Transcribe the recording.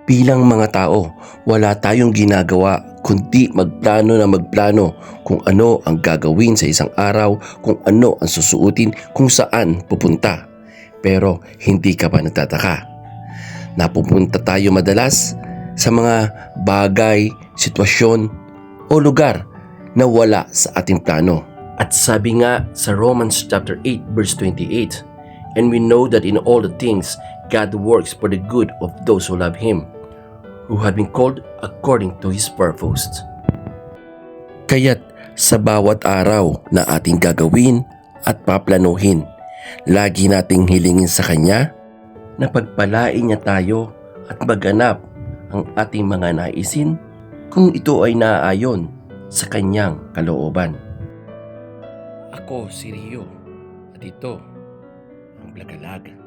Bilang mga tao, wala tayong ginagawa kundi magplano kung ano ang gagawin sa isang araw, kung ano ang susuotin, kung saan pupunta. Pero hindi ka ba nagtataka? Napupunta tayo madalas sa mga bagay, sitwasyon o lugar na wala sa ating plano. At sabi nga sa Romans chapter 8 verse 28, "And we know that in all the things God works for the good of those who love Him, who have been called according to His purpose." Kaya't sa bawat araw na ating gagawin at paplanuhin, lagi nating hilingin sa Kanya na pagpalain niya tayo at maganap ang ating mga naisin kung ito ay naaayon sa Kanyang kalooban. Ako si Rio at ito ang Blagalag.